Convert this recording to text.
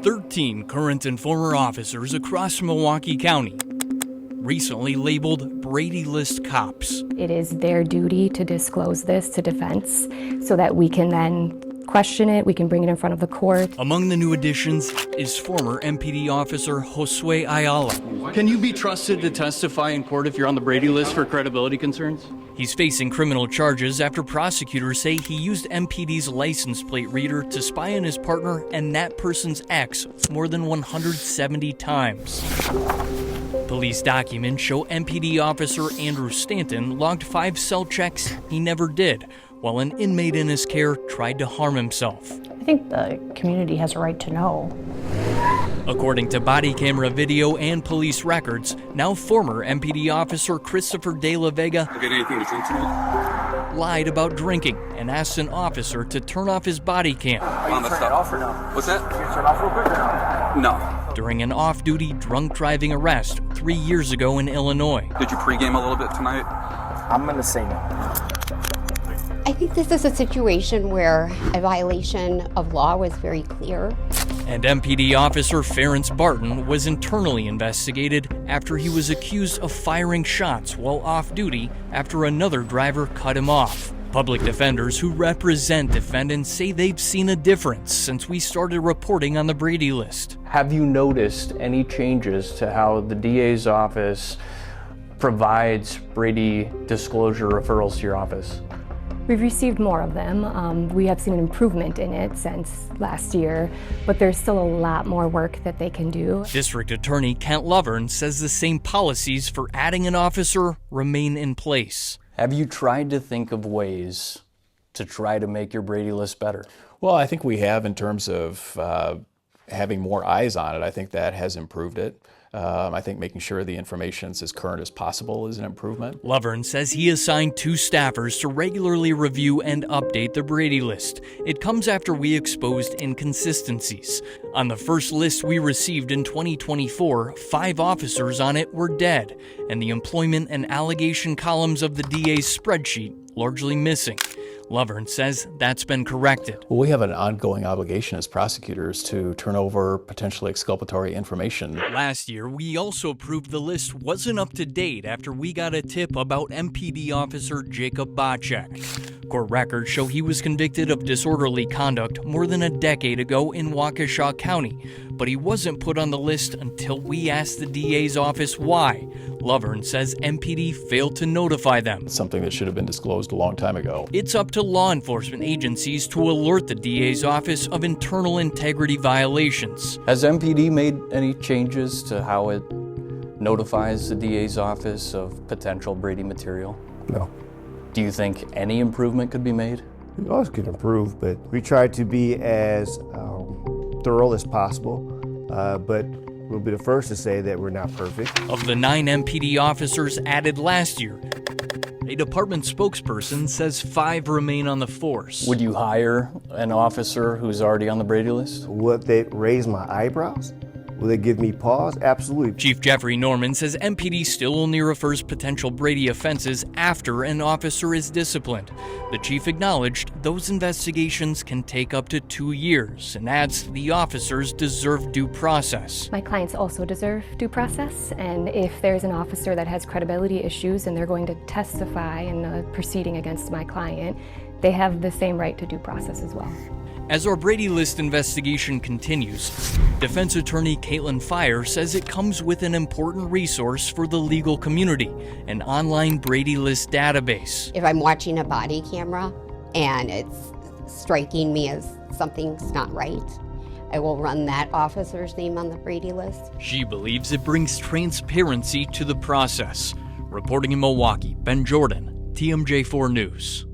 "13 current and former officers across Milwaukee County recently labeled Brady List cops." It is their duty to disclose this to defense so that we can then question it, we can bring it in front of the court. Among the new additions is former MPD officer Josue Ayala. Can you be trusted to testify in court if you're on the Brady List for credibility concerns? He's facing criminal charges after prosecutors say he used MPD's license plate reader to spy on his partner and that person's ex more than 170 times. Police documents show MPD officer Andrew Stanton logged 5 cell checks he never did, while an inmate in his care tried to harm himself. I think the community has a right to know. According to body camera video and police records, now former MPD officer Christopher De La Vega Get anything to drink tonight? lied about drinking and asked an officer to turn off his body cam. Are you turning it off or no? What's that? Can you turn it off real quick or no? No. During an off-duty drunk driving arrest 3 years ago in Illinois. Did you pregame a little bit tonight? I'm gonna say no. I think this is a situation where a violation of law was very clear. And MPD officer Ference Barton was internally investigated after he was accused of firing shots while off-duty after another driver cut him off. Public defenders who represent defendants say they've seen a difference since we started reporting on the Brady List. Have you noticed any changes to how the DA's office provides Brady disclosure referrals to your office? We've received more of them. We have seen an improvement in it since last year, but there's still a lot more work that they can do. District Attorney Kent Lovern says the same policies for adding an officer remain in place. Have you tried to think of ways to try to make your Brady List better? Well, I think we have in terms of having more eyes on it. I think that has improved it. I think making sure the information is as current as possible is an improvement. Lovern says he assigned 2 staffers to regularly review and update the Brady List. It comes after we exposed inconsistencies. On the first list we received in 2024, 5 officers on it were dead, and the employment and allegation columns of the DA's spreadsheet largely missing. Lovern says that's been corrected. Well, we have an ongoing obligation as prosecutors to turn over potentially exculpatory information. Last year, we also proved the list wasn't up to date after we got a tip about MPD officer Jacob Bocek. Court records show he was convicted of disorderly conduct more than a decade ago in Waukesha County, but he wasn't put on the list until we asked the DA's office why. Lovern says MPD failed to notify them. It's something that should have been disclosed a long time ago. It's up to law enforcement agencies to alert the DA's office of internal integrity violations. Has MPD made any changes to how it notifies the DA's office of potential Brady material? No. Do you think any improvement could be made? We always could improve, but we try to be as thorough as possible, but we'll be the first to say that we're not perfect. Of the 9 MPD officers added last year, a department spokesperson says 5 remain on the force. Would you hire an officer who's already on the Brady List? Would they raise my eyebrows? Will they give me pause? Absolutely. Chief Jeffrey Norman says MPD still only refers potential Brady offenses after an officer is disciplined. The chief acknowledged those investigations can take up to 2 years and adds the officers deserve due process. My clients also deserve due process, and if there's an officer that has credibility issues and they're going to testify in a proceeding against my client, they have the same right to due process as well. As our Brady List investigation continues, defense attorney Caitlin Fire says it comes with an important resource for the legal community, an online Brady List database. If I'm watching a body camera and it's striking me as something's not right, I will run that officer's name on the Brady List. She believes it brings transparency to the process. Reporting in Milwaukee, Ben Jordan, TMJ4 News.